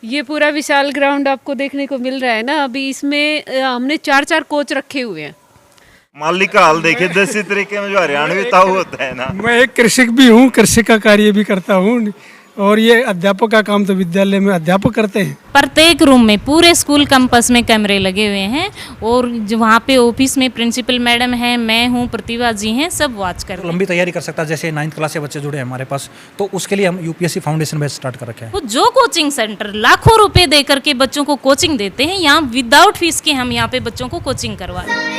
ये पूरा विशाल ग्राउंड आपको देखने को मिल रहा है ना। अभी इसमें हमने 4-4 कोच रखे हुए हैं। माली का हाल देखिए, देसी तरीके में जो हरियाणवी ताऊ होता है ना। मैं एक कृषक भी हूँ, कृषि का कार्य भी करता हूँ, और ये अध्यापक का काम तो विद्यालय में अध्यापक करते हैं। प्रत्येक रूम में पूरे स्कूल कैंपस में कैमरे लगे हुए हैं, और जो वहाँ पे ऑफिस में प्रिंसिपल मैडम हैं, मैं हूँ, प्रतिभा जी हैं, सब वॉच कर रहे हैं। लंबी तैयारी कर सकता है। जैसे 9th क्लास के बच्चे जुड़े हैं हमारे पास, तो उसके लिए हम यूपीएससी फाउंडेशन बैच स्टार्ट कर रखे हैं। वो जो कोचिंग सेंटर लाखों रुपए दे करके बच्चों को कोचिंग देते हैं, यहाँ विदाउट फीस के हम यहाँ पे बच्चों को कोचिंग करवा रहे हैं।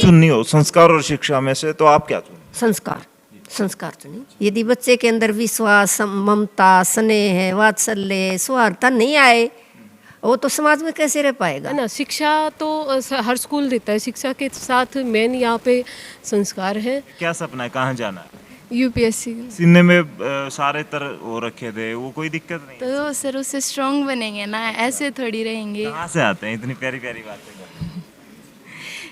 चुननी हो संस्कार और शिक्षा में से, तो आप क्या चुन? संस्कार चुनी। यदि बच्चे के अंदर विश्वास, ममता, स्नेह, वात्सल्य, सौहार्दता नहीं आए, वो तो समाज में कैसे रह पाएगा है ना। शिक्षा तो हर स्कूल देता है, शिक्षा के साथ मेन यहाँ पे संस्कार है। क्या सपना है, कहाँ जाना है? यूपीएससी। सीने में सारे तरह वो रखे थे, वो कोई दिक्कत नहीं? तो सर उससे स्ट्रांग बनेंगे ना, ऐसे थोड़ी रहेंगे। कहाँ से आते हैं इतनी प्यारी प्यारी बातें?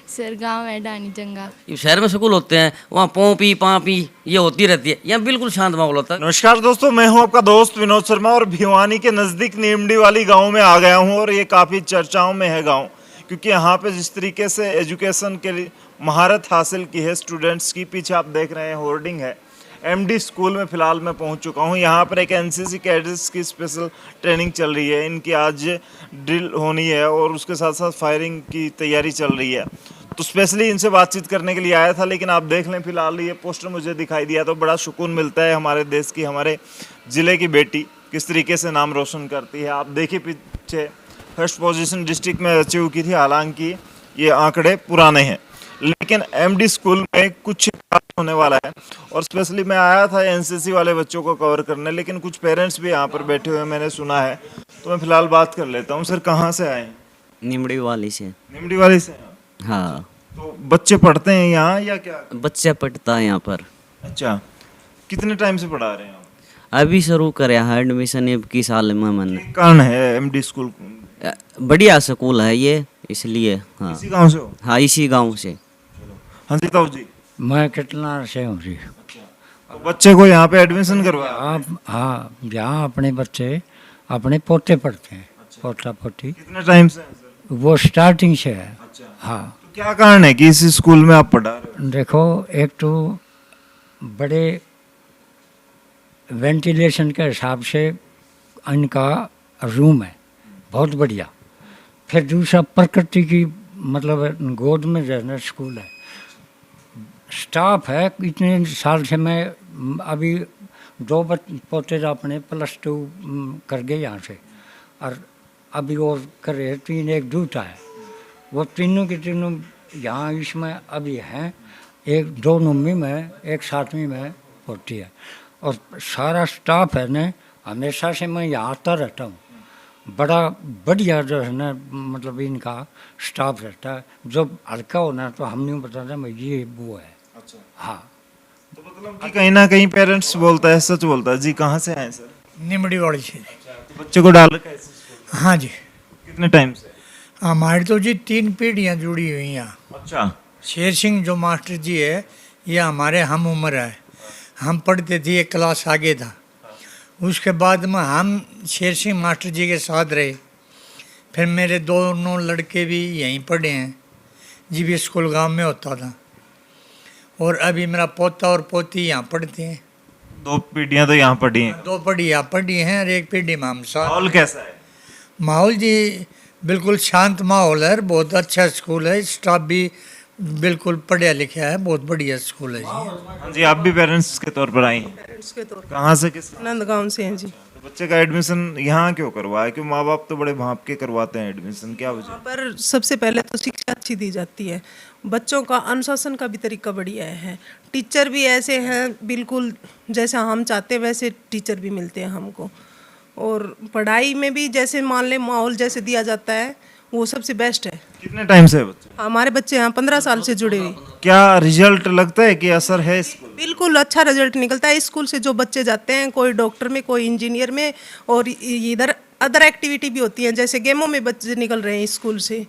सर गांव है डानी जंगा। शहर में स्कूल होते हैं, वहाँ पोंपी पापी ये होती रहती है, यहाँ बिल्कुल शांत माहौल होता है। नमस्कार दोस्तों, मैं हूं आपका दोस्त विनोद शर्मा और भिवानी के नज़दीक नीमडी वाली गांव में आ गया हूं, और ये काफ़ी चर्चाओं में है गांव, क्योंकि यहाँ पे जिस तरीके से एजुकेशन के लिए महारत हासिल की है स्टूडेंट्स की। पीछे आप देख रहे हैं होर्डिंग है। एमडी स्कूल में फ़िलहाल मैं पहुंच चुका हूं। यहाँ पर एक एनसीसी कैडेट्स की स्पेशल ट्रेनिंग चल रही है। इनकी आज ड्रिल होनी है और उसके साथ साथ फायरिंग की तैयारी चल रही है। तो स्पेशली इनसे बातचीत करने के लिए आया था, लेकिन आप देख लें फिलहाल ये पोस्टर मुझे दिखाई दिया तो बड़ा सुकून मिलता है। हमारे देश की, हमारे ज़िले की बेटी किस तरीके से नाम रोशन करती है। आप देखिए पीछे फर्स्ट पोजीशन डिस्ट्रिक्ट में अचीव की थी, हालांकि ये आंकड़े पुराने हैं, लेकिन एमडी स्कूल में कुछ होने वाला है। और स्पेशली मैं आया था एनसीसी वाले बच्चों को कवर करने, लेकिन कुछ पेरेंट्स भी यहाँ पर बैठे हुए मैंने सुना है, तो मैं फिलहाल बात कर लेता हूँ। सर कहाँ से आए? निमड़ी वाली से। निमडी वाली से? हाँ। तो बच्चे पढ़ते हैं यहाँ या क्या? बच्चा पढ़ता है यहाँ पर। अच्छा, कितने टाइम से पढ़ा रहे हैं? अभी शुरू करे है एडमिशन, अब की साल में मन। कौन है एमडी स्कूल? बढ़िया स्कूल है ये, इसलिए। हाँ, इसी गांव से हो? हाँ, इसी गांव से। हाँ जी ताऊ जी। मैं कितना से हूँ जी। तो बच्चे को यहाँ पे एडमिशन करवाया? आप हाँ, यहाँ अपने बच्चे अपने पोते पढ़ते हैं। पोता पोती। कितने टाइम से? वो स्टार्टिंग से है। हाँ। तो क्या कारण है कि इस स्कूल में आप पढ़ा रहे हो? देखो, एक तो बड़े वेंटिलेशन के हिसाब से इनका रूम है, बहुत बढ़िया। फिर दूसरा प्रकृति की मतलब गोद में रहना स्कूल है। स्टाफ है, इतने साल से मैं अभी 2 पोते अपने +2 कर गए यहाँ से, और अभी और करे 3, एक दूटा है। वो तीनों के तीनों यहाँ इसमें अभी हैं, एक 2 नौवीं में, एक 7वीं में होती है। और सारा स्टाफ है ना, हमेशा से मैं यहाँ आता रहता हूँ। बड़ा बढ़िया जो है ना, मतलब इनका स्टाफ रहता है। जो हल्का होना तो हम नहीं बताते मैं ये वो है। अच्छा। हाँ। तो मतलब कि कहीं ना कहीं पेरेंट्स बोलता है, सच बोलता है। जी कहाँ से आए सर? निमड़ी वाली से। तो बच्चे को डाल रखा है इस स्कूल में? हाँ जी। कितने टाइम से? हमारी तो जी 3 पीढ़ियाँ जुड़ी हुई हैं। अच्छा। शेर सिंह जो मास्टर जी है, ये हमारे हम उम्र है। हम पढ़ते थे, एक क्लास आगे था। उसके बाद में हम शेर सिंह मास्टर जी के साथ रहे। फिर मेरे दोनों लड़के भी यहीं पढ़े हैं, जीबी स्कूल गांव में होता था। और अभी मेरा पोता और पोती यहाँ पढ़ते हैं। 2 पीढ़ियाँ तो यहाँ पढ़ी हैं? 2 पीढ़ियाँ पढ़ी हैं और एक पीढ़ी में हम साथ। माहौल कैसा है? माहौल जी बिल्कुल शांत माहौल है, बहुत अच्छा स्कूल है। स्टाफ भी बिल्कुल पढ़ा लिखा है, बहुत बढ़िया स्कूल है जी। हाँ जी, आप भी पेरेंट्स के तौर पर आई हैं? पेरेंट्स के तौर कहाँ से, किस? नंदगांव से हैं जी। तो बच्चे का एडमिशन यहाँ क्यों करवाया? क्यों माँ बाप तो बड़े भाप के करवाते हैं एडमिशन, क्या वजह? यहाँ पर सबसे पहले तो शिक्षा अच्छी दी जाती है, बच्चों का अनुशासन का भी तरीका बढ़िया है, टीचर भी ऐसे हैं बिल्कुल जैसे हम चाहते हैं वैसे टीचर भी मिलते हैं हमको, और पढ़ाई में भी जैसे मान ले माहौल जैसे दिया जाता है वो सबसे बेस्ट है। कितने टाइम से बच्चे? हमारे बच्चे यहाँ 15 साल से जुड़े हुए। क्या रिजल्ट लगता है कि असर है स्कूल? बिल्कुल अच्छा रिजल्ट निकलता है स्कूल से। जो बच्चे जाते हैं, कोई डॉक्टर में, कोई इंजीनियर में, और इधर अदर एक्टिविटी भी होती है, जैसे गेमों में बच्चे निकल रहे हैं स्कूल से।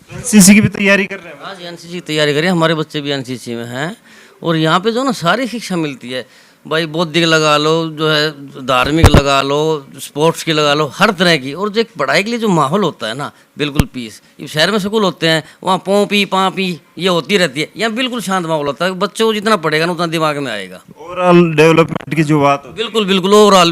एनसीसी की भी तैयारी कर रहे हैं? हाँ जी, एनसीसी की तैयारी करें, हमारे बच्चे भी एनसीसी में हैं। और यहाँ पे जो ना सारी शिक्षा मिलती है भाई, बौद्धिक लगा लो, जो है धार्मिक लगा लो, स्पोर्ट्स की लगा लो, हर तरह की। और जो एक पढ़ाई के लिए जो माहौल होता है ना, बिल्कुल पीस। ये शहर में स्कूल होते हैं, वहाँ पों पी पाँ पी ये होती रहती है, यहाँ बिल्कुल शांत माहौल होता है। बच्चों को जितना पढ़ेगा ना उतना दिमाग में आएगा। ओवरऑल डेवलपमेंट की जो बात होती बिल्कुल बिल्कुल ओवरऑल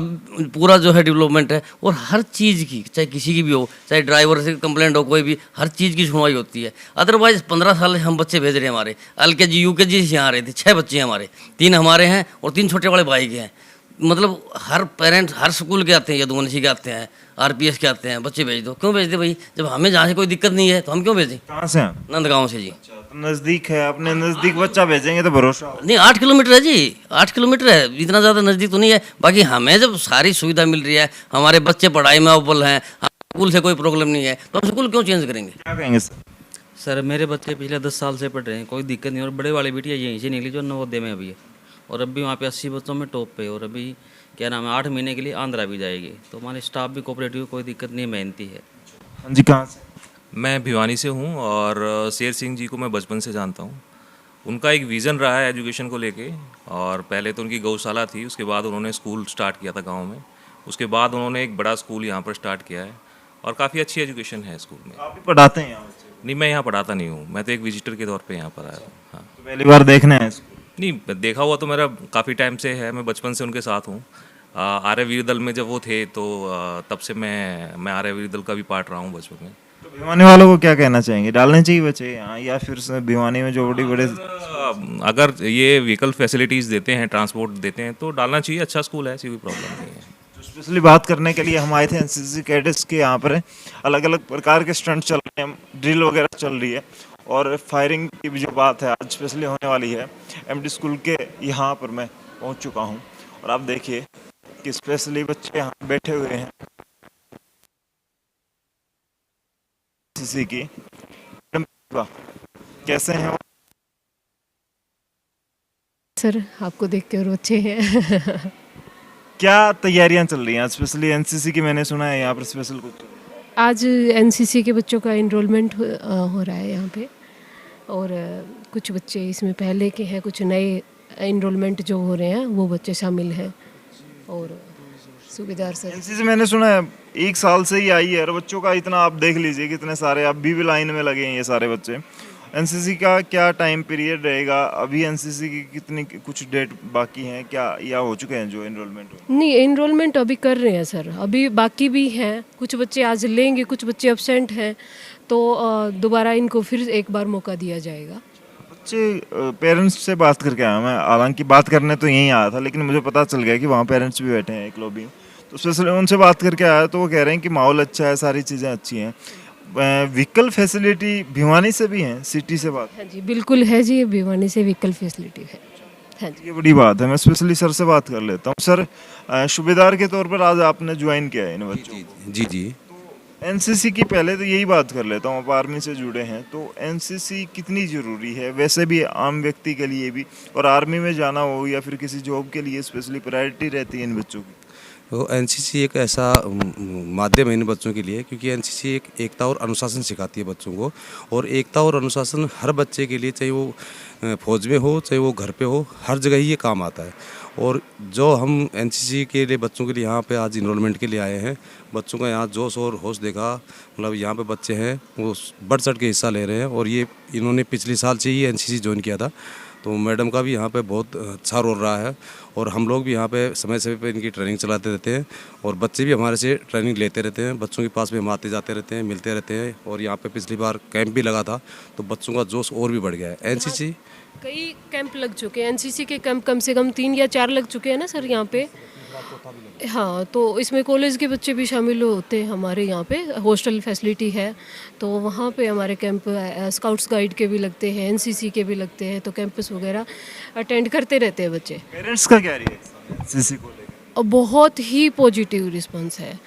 पूरा जो है डेवलपमेंट है। और हर चीज़ की, चाहे किसी की भी हो, चाहे ड्राइवर से कंप्लेंट हो, कोई भी, हर चीज़ की सुनवाई होती है। अदरवाइज 15 साल से हम बच्चे भेज रहे हैं हमारे, LKG UKG से यहाँ आ रहे थे, 6 बच्चे हैं हमारे, 3 हमारे हैं और 3 छोटे बड़े भाई के हैं। मतलब हर पेरेंट्स हर स्कूल के आते हैं, यदुवंशी के आते हैं, RPS के आते हैं, बच्चे भेज दो। क्यों भेज दे भाई, जब हमें जहाँ से कोई दिक्कत नहीं है तो हम क्यों भेजें? कहाँ से हैं? नंदगांव से जी। तो नज़दीक है, अपने नज़दीक बच्चा भेजेंगे तो भरोसा हो। नहीं, 8 किलोमीटर है जी, 8 किलोमीटर है, इतना ज़्यादा नज़दीक तो नहीं है। बाकी हमें जब सारी सुविधा मिल रही है, हमारे बच्चे पढ़ाई में अव्वल हैं, स्कूल से कोई प्रॉब्लम नहीं है, तो हम स्कूल क्यों चेंज करेंगे? क्या कहेंगे सर? सर मेरे बच्चे पिछले 10 साल से पढ़ रहे हैं, कोई दिक्कत नहीं। और बड़े वाली बेटी यहीं से निकली जो नवोदय में अभी है, और अभी वहाँ पे 80 बच्चों में टॉप पे। और अभी क्या नाम है, 8 महीने के लिए आंध्रा भी जाएगी। तो हमारे स्टाफ भी कोऑपरेटिव, कोई दिक्कत नहीं, मेहनती है। हाँ जी, कहाँ से? मैं भिवानी से हूँ और शेर सिंह जी को मैं बचपन से जानता हूँ। उनका एक विज़न रहा है एजुकेशन को लेके। और पहले तो उनकी गौशाला थी, उसके बाद उन्होंने स्कूल स्टार्ट किया था गांव में, उसके बाद उन्होंने एक बड़ा स्कूल यहाँ पर स्टार्ट किया है और काफ़ी अच्छी एजुकेशन है स्कूल में। आप भी पढ़ाते हैं यहाँ बच्चे? नहीं, मैं यहाँ पढ़ाता नहीं हूँ, मैं तो एक विजिटर के तौर पे यहाँ पर आया हूँ। हाँ, तो पहली बार देखने आए स्कूल? नहीं, देखा हुआ तो मेरा काफ़ी टाइम से है, मैं बचपन से उनके साथ हूँ। आर्यवीर दल में जब वो थे तो तब से मैं आर्यवीर दल का भी पार्ट रहा हूँ बचपन में। तो भिवानी वालों को क्या कहना चाहेंगे, डालने चाहिए बच्चे यहाँ, या फिर से भिवानी में जो बड़ी बड़े अगर ये व्हीकल फैसिलिटीज़ देते हैं, ट्रांसपोर्ट देते हैं तो डालना चाहिए। अच्छा स्कूल है, ऐसी कोई प्रॉब्लम नहीं है। स्पेशली बात करने के लिए हम आए थे एनसीसी कैडेट्स के। यहाँ पर अलग अलग प्रकार के स्टंट चल रहे हैं, ड्रिल वगैरह चल रही है और फायरिंग की भी जो बात है आज स्पेशली होने वाली है। MD स्कूल के यहाँ पर मैं पहुँच चुका हूँ और आप देखिए कि स्पेशली बच्चे यहाँ बैठे हुए हैं एनसीसी की। कैसे हैं? सर आपको देख के और अच्छे हैं। क्या तैयारियां चल रही हैं स्पेशली एनसीसी की? मैंने सुना है यहाँ पर स्पेशल कुछ आज एनसीसी के बच्चों का इनरोलमेंट हो रहा है यहाँ पे। और कुछ बच्चे इसमें पहले के हैं, कुछ नए इनरोलमेंट जो हो रहे हैं वो बच्चे शामिल हैं। और सूबेदार सर, एनसीसी मैंने सुना है 1 साल से ही आई है और बच्चों का इतना, आप देख लीजिए कितने सारे अभी भी लाइन में लगे हैं ये सारे बच्चे। एनसीसी का क्या टाइम पीरियड रहेगा? अभी एनसीसी की कितनी कुछ डेट बाकी हैं क्या, या हो चुके हैं जो इनरोलमेंट? नहीं, इनरोलमेंट अभी कर रहे हैं सर, अभी बाकी भी हैं। कुछ बच्चे आज लेंगे, कुछ बच्चे एब्सेंट हैं, तो दोबारा इनको फिर एक बार मौका दिया जाएगा। बच्चे पेरेंट्स से बात करके आया मैं, हालांकि बात करने तो यहीं आया था, लेकिन मुझे पता चल गया कि वहाँ पेरेंट्स भी बैठे हैं एक लॉबी में। तो स्पेशली उनसे बात करके आया तो वो कह रहे हैं कि माहौल अच्छा है, सारी चीज़ें अच्छी हैं। व्हीकल फैसिलिटी भिवानी से भी हैं, सिटी से बात? हाँ जी, बिल्कुल है जी, भिवानी से व्हीकल फैसिलिटी है। हाँ जी, ये बड़ी बात है। मैं स्पेशली सर से बात कर लेता हूँ। सर, सूबेदार के तौर पर आज आपने ज्वाइन किया है इन बच्चों को? जी जी। एनसीसी की पहले तो यही बात कर लेता हूँ, आप आर्मी से जुड़े हैं तो एनसीसी कितनी ज़रूरी है वैसे भी आम व्यक्ति के लिए भी, और आर्मी में जाना हो या फिर किसी जॉब के लिए स्पेशली प्रायोरिटी रहती है इन बच्चों की? तो एनसीसी एक ऐसा माध्यम है इन बच्चों के लिए, क्योंकि एनसीसी एक एकता और अनुशासन सिखाती है बच्चों को। और एकता और अनुशासन हर बच्चे के लिए, चाहे वो फौज में हो चाहे वो घर पे हो, हर जगह ही ये काम आता है। और जो हम एनसीसी के लिए बच्चों के लिए यहाँ पे आज इनरोलमेंट के लिए आए हैं, बच्चों का यहाँ जोश और होश देखा, मतलब यहाँ पे बच्चे हैं वो बढ़ चढ़ के हिस्सा ले रहे हैं। और ये इन्होंने पिछले साल से ही एनसीसी ज्वाइन किया था, तो मैडम का भी यहाँ पे बहुत अच्छा रोल रहा है। और हम लोग भी यहाँ पे समय समय पे इनकी ट्रेनिंग चलाते रहते हैं और बच्चे भी हमारे से ट्रेनिंग लेते रहते हैं। बच्चों के पास भी हम आते जाते रहते हैं, मिलते रहते हैं। और यहाँ पे पिछली बार कैंप भी लगा था तो बच्चों का जोश और भी बढ़ गया है। एनसीसी कई कैंप लग चुके हैं, एनसीसी के कैंप कम से कम 3 या 4 लग चुके हैं ना सर यहाँ पे। हाँ, तो इसमें कॉलेज के बच्चे भी शामिल होते हैं हमारे यहाँ पे, हॉस्टल फैसिलिटी है तो वहाँ पे हमारे कैंप स्काउट्स गाइड के भी लगते हैं, एनसीसी के भी लगते हैं, तो कैंपस वगैरह अटेंड करते रहते हैं बच्चे। पेरेंट्स का क्या रिएक्शन है एनसीसी को लेकर? बहुत ही पॉजिटिव रिस्पांस है,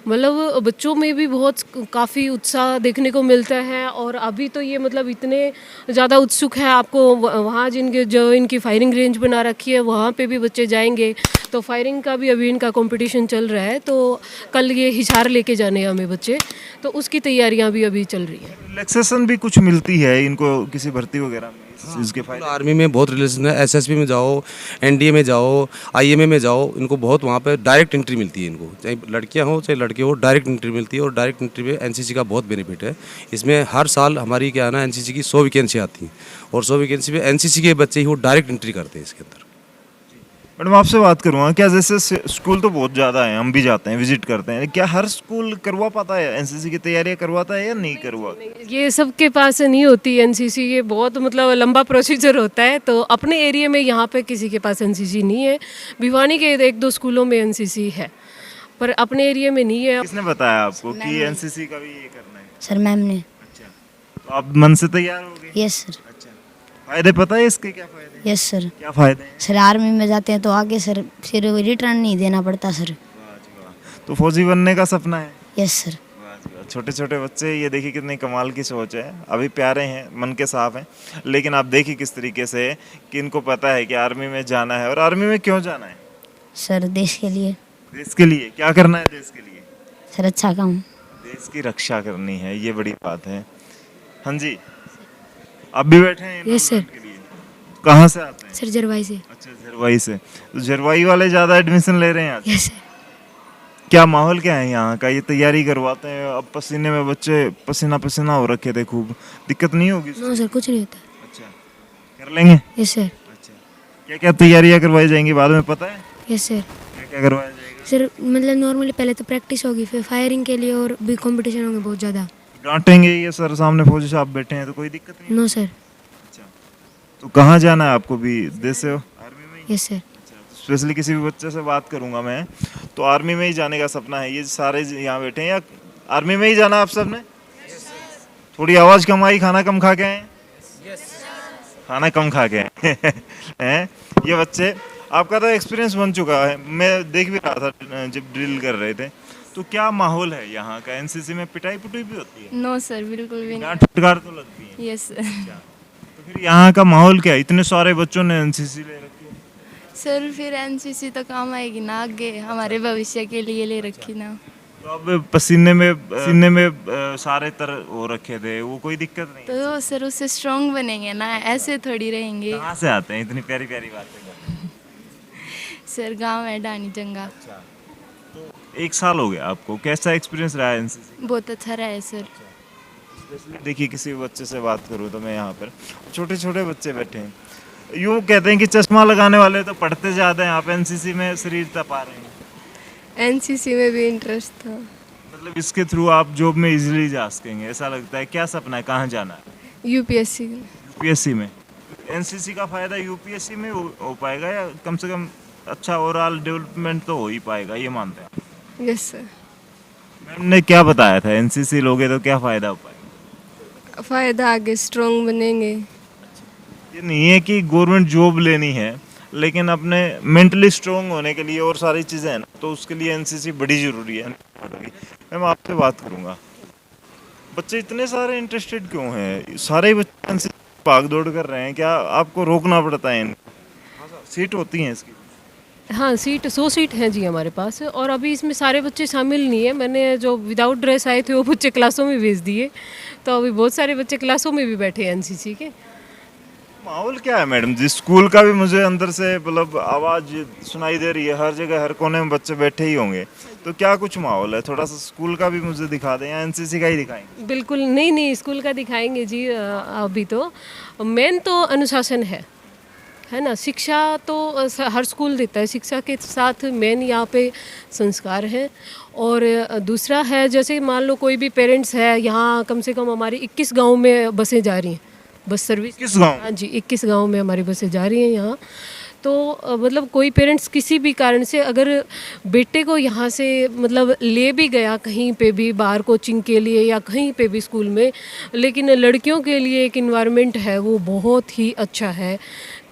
मतलब बच्चों में भी बहुत काफ़ी उत्साह देखने को मिलता है। और अभी तो ये मतलब इतने ज़्यादा उत्सुक है, आपको वहाँ जिनके जो इनकी फायरिंग रेंज बना रखी है वहाँ पे भी बच्चे जाएंगे तो फायरिंग का भी अभी इनका कंपटीशन चल रहा है, तो कल ये हिसार लेके जाने हैं हमें बच्चे, तो उसकी तैयारियां भी अभी चल रही है। रिलैक्सेशन भी कुछ मिलती है इनको किसी भर्ती वगैरह में, इस चीज़ के फायदे? आर्मी में बहुत रिलेशन है, एसएसबी में जाओ, एनडीए में जाओ, आईएमए में जाओ, इनको बहुत वहाँ पे डायरेक्ट एंट्री मिलती है इनको, चाहे लड़कियाँ हो चाहे लड़के हो, डायरेक्ट एंट्री मिलती है। और डायरेक्ट एंट्री में एनसीसी का बहुत बेनिफिट है। इसमें हर साल हमारी क्या है ना, एनसीसी की 100 वैकेंसी आती हैं और 100 वैकेंसी में एनसीसी के बच्चे ही वो डायरेक्ट एंट्री करते हैं इसके अंदर। मैडम आपसे बात करूँगा, क्या जैसे स्कूल तो बहुत ज़्यादा है, हम भी जाते हैं, विजिट करते हैं, क्या हर स्कूल करवा पाता है एनसीसी की तैयारियां करवाता है या नहीं करवा? ये सबके पास नहीं होती एनसीसी, ये बहुत मतलब लंबा प्रोसीजर होता है। तो अपने एरिया में यहाँ पे किसी के पास एनसीसी नहीं है। भिवानी के 1-2 स्कूलों में एनसीसी है, पर अपने एरिया में नहीं है। किसने बताया आपको कि एनसीसी का भी ये करना है? सर मैम ने। अच्छा, तो आप मन से तैयार हो गए? Yes sir. अच्छा, फायदे पता है इसके? क्या फायदे? Yes sir. क्या फायदे हैं? सर आर्मी में जाते हैं तो आगे सर फिर रिटर्न नहीं देना पड़ता सर। तो फौजी बनने का सपना है? Yes sir. छोटे छोटे बच्चे, ये देखिए कितनी कमाल की सोच है। अभी प्यारे हैं, मन के साफ हैं, लेकिन आप देखिए किस तरीके से कि इनको पता है कि आर्मी में जाना है। और आर्मी में क्यों जाना है? सर देश के लिए। देश के लिए क्या करना है? देश के लिए सर अच्छा काम। देश की रक्षा करनी है, ये बड़ी बात है। हाँ जी, आप भी बैठे हैं? Yes sir. कहाँ से आते हैं? सर जरवाई से। अच्छा, झरवाई से। तो झरवाई वाले ज़्यादा एडमिशन ले रहे हैं आज? Yes sir. क्या माहौल क्या है यहाँ का? ये तैयारी करवाते हैं, अब पसीने में बच्चे पसीना पसीना हो रखे थे खूब, दिक्कत नहीं होगी? नो सर, कुछ नहीं होता। अच्छा, कर लेंगे? Yes sir. अच्छा, क्या क्या तैयारियाँ करवाई जाएंगी बाद में पता है? Yes sir. क्या क्या करवाया जाएगा? सर मतलब नॉर्मली पहले तो प्रैक्टिस होगी, फिर फायरिंग के लिए और भी कंपटीशन होंगे बहुत ज़्यादा। डांटेंगे ये सर, सामने फौजी साहब बैठे हैं तो कोई दिक्कत नहीं? No sir. अच्छा, तो कहाँ जाना है आपको? भी देश से हो? आर्मी में? Yes sir. स्पेशली किसी भी बच्चे से बात करूंगा मैं, तो आर्मी में ही जाने का सपना है। ये सारे यहाँ बैठे हैं, या आर्मी में ही जाना आप सब ने? थोड़ी आवाज़ कम आई, खाना कम खा के आए? खाना कम खा के आए हैं ये बच्चे। आपका तो एक्सपीरियंस बन चुका है, मैं देख भी रहा था जब ड्रिल कर रहे थे। तो क्या माहौल है यहाँ का? एनसीसी में पिटाई पुटाई भी होती है? नो सर, बिल्कुल भी डांट फटकार तो लगती है? Yes sir. तो फिर यहाँ का माहौल क्या है? इतने सारे बच्चों ने एनसीसी ले रखी है। सर फिर एनसीसी तो काम आएगी ना आगे, हमारे भविष्य के लिए ले रखी ना। तो अब पसीने में सारे तरह हो रखे थे, वो कोई दिक्कत नहीं? तो सर उससे स्ट्रांग बनेंगे ना, ऐसे थोड़ी रहेंगे। कहाँ से आते हैं इतनी प्यारी प्यारी बातें? सर गांव है डानी जंगा। तो 1 साल हो गया आपको, कैसा एक्सपीरियंस रहा है एनसीसी? बहुत अच्छा रहा है सर। देखिए किसी बच्चे से बात करूँ तो मैं यहाँ पर छोटे छोटे बच्चे बैठे हैं, यूँ कहते हैं कि चश्मा लगाने वाले तो पढ़ते ज़्यादा हैं, आप एनसीसी में शरीर तपा रहे हैं। एनसीसी में भी इंटरेस्ट था। मतलब इसके थ्रू आप जॉब में इजीली जा सकेंगे, ऐसा लगता है? क्या सपना है, कहाँ जाना है? यूपीएससी। यूपीएससी में? एनसीसी का फ़ायदा यूपीएससी में हो पाएगा, या कम से कम अच्छा ओवरऑल डेवलपमेंट तो हो ही पाएगा, ये मानते हैं? Yes sir. मैम ने क्या बताया था, एनसीसी लोगे तो क्या फ़ायदा हो पाएगा? फ़ायदा आगे स्ट्रांग बनेंगे। ये नहीं है कि गवर्नमेंट जॉब लेनी है, लेकिन अपने मेंटली स्ट्रांग होने के लिए और सारी चीज़ें हैं ना, तो उसके लिए एनसीसी बड़ी ज़रूरी है। मैम आपसे बात करूँगा, बच्चे इतने सारे इंटरेस्टेड क्यों हैं? सारे बच्चे एनसीसी भाग दौड़ कर रहे हैं, क्या आपको रोकना पड़ता है? सीट होती हैं इसकी? हाँ, सीट 100 सीट हैं जी हमारे पास, और अभी इसमें सारे बच्चे शामिल नहीं है। मैंने जो विदाउट ड्रेस आए थे वो बच्चे क्लासों में भेज दिए, तो अभी बहुत सारे बच्चे क्लासों में भी बैठे हैं एनसीसी के। माहौल क्या है मैडम जी? स्कूल का भी मुझे अंदर से मतलब आवाज़ सुनाई दे रही है, हर जगह हर कोने में बच्चे बैठे ही होंगे, तो क्या कुछ माहौल है? थोड़ा सा स्कूल का भी मुझे दिखा दें, या एनसीसी का ही दिखाएंगे? बिल्कुल नहीं, स्कूल का दिखाएंगे जी। अभी तो मेन तो अनुशासन है ना। शिक्षा तो हर स्कूल देता है, शिक्षा के साथ मेन यहाँ पे संस्कार है। और दूसरा है, जैसे मान लो कोई भी पेरेंट्स है यहाँ, कम से कम हमारी 21 गांव में बसें जा रही हैं, बस सर्विस। 21 गाँव? हाँ जी, 21 गांव में हमारी बसें जा रही हैं यहाँ। तो मतलब कोई पेरेंट्स किसी भी कारण से अगर बेटे को यहाँ से मतलब ले भी गया कहीं पे भी बाहर कोचिंग के लिए या कहीं पे भी स्कूल में, लेकिन लड़कियों के लिए एक इन्वायरमेंट है वो बहुत ही अच्छा है,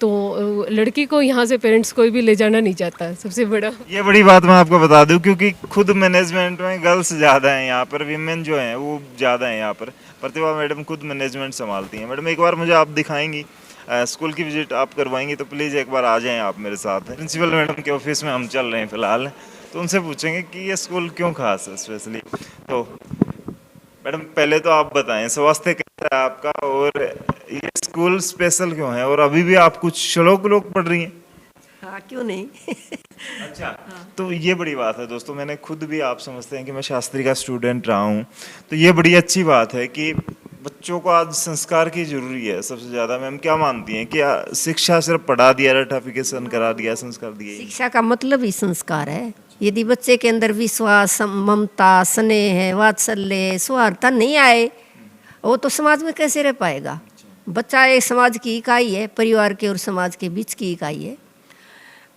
तो लड़की को यहाँ से पेरेंट्स कोई भी ले जाना नहीं चाहता। सबसे बड़ा ये बड़ी बात मैं आपको बता दूं, क्योंकि खुद मैनेजमेंट में गर्ल्स ज़्यादा हैं यहाँ पर, वीमेन जो हैं वो ज़्यादा हैं यहाँ पर। प्रतिभा मैडम खुद मैनेजमेंट संभालती हैं। मैडम एक बार मुझे आप दिखाएंगी स्कूल की विजिट आप करवाएंगे तो प्लीज़ एक बार आ जाएं आप मेरे साथ। प्रिंसिपल मैडम के ऑफिस में हम चल रहे हैं फ़िलहाल, तो उनसे पूछेंगे कि ये स्कूल क्यों खास है स्पेशली। तो मैडम पहले तो आप बताएं स्वास्थ्य कैसा है आपका, और ये स्कूल स्पेशल क्यों है, और अभी भी आप कुछ श्लोक पढ़ रही हैं? हाँ, क्यों नहीं। अच्छा, तो ये बड़ी बात है दोस्तों, मैंने खुद भी, आप समझते हैं कि मैं शास्त्री का स्टूडेंट रहा हूँ, तो ये बड़ी अच्छी बात है कि बच्चों को आज संस्कार की जरूरी है सबसे ज़्यादा। मैम क्या मानती हैं कि शिक्षा सिर्फ पढ़ा दिया, रटिफिकेशन करा दिया, संस्कार दिए? शिक्षा का मतलब ही संस्कार है। यदि बच्चे के अंदर विश्वास, ममता, स्नेह, वात्सल्य, सौहार्दता नहीं आए, वो तो समाज में कैसे रह पाएगा। बच्चा एक समाज की इकाई है, परिवार के और समाज के बीच की इकाई है।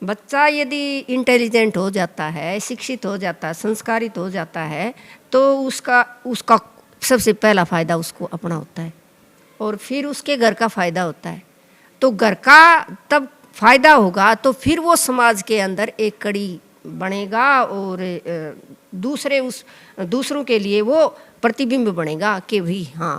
बच्चा यदि इंटेलिजेंट हो जाता है, शिक्षित हो जाता है, संस्कारित हो जाता है, तो उसका सबसे पहला फ़ायदा उसको अपना होता है, और फिर उसके घर का फ़ायदा होता है। तो घर का तब फ़ायदा होगा तो फिर वो समाज के अंदर एक कड़ी बनेगा, और दूसरों के लिए वो प्रतिबिंब बनेगा कि भी हाँ।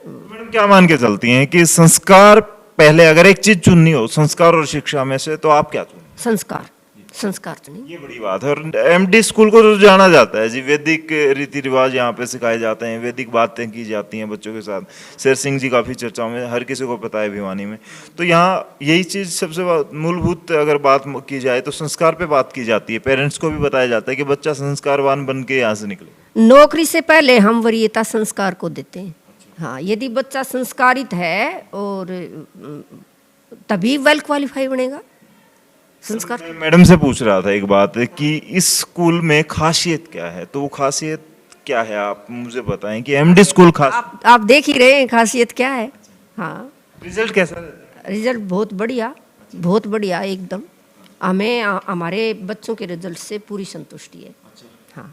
मैडम क्या मान के चलती हैं कि संस्कार पहले, अगर एक चीज चुननी हो संस्कार और शिक्षा में से, तो आप क्या चुनें? संस्कार चुनें। ये बड़ी बात है। और एमडी स्कूल को तो जाना जाता है जी, वैदिक रीति रिवाज यहाँ पे सिखाए जाते हैं, वैदिक बातें की जाती हैं बच्चों के साथ। शेर सिंह जी काफ़ी चर्चाओं में, हर किसी को पता है भिवानी में। तो यहाँ यही चीज़ सबसे मूलभूत अगर बात की जाए तो संस्कार पे बात की जाती है। पेरेंट्स को भी बताया जाता है कि बच्चा संस्कारवान बन के यहाँ से निकले। नौकरी से पहले हम वरीयता संस्कार को देते हैं। हाँ, यदि बच्चा संस्कारित है और तभी वेल क्वालिफाई बनेगा। संस्कार। मैं मैडम से पूछ रहा था एक बात कि इस स्कूल में खासियत क्या है, तो वो खासियत क्या है आप मुझे बताएं कि एमडी स्कूल खास। आप देख ही रहे हैं खासियत क्या है। हाँ, रिजल्ट कैसा रहता है? रिजल्ट बहुत बढ़िया एकदम। हमें हमारे बच्चों के रिजल्ट से पूरी संतुष्टि है। हाँ,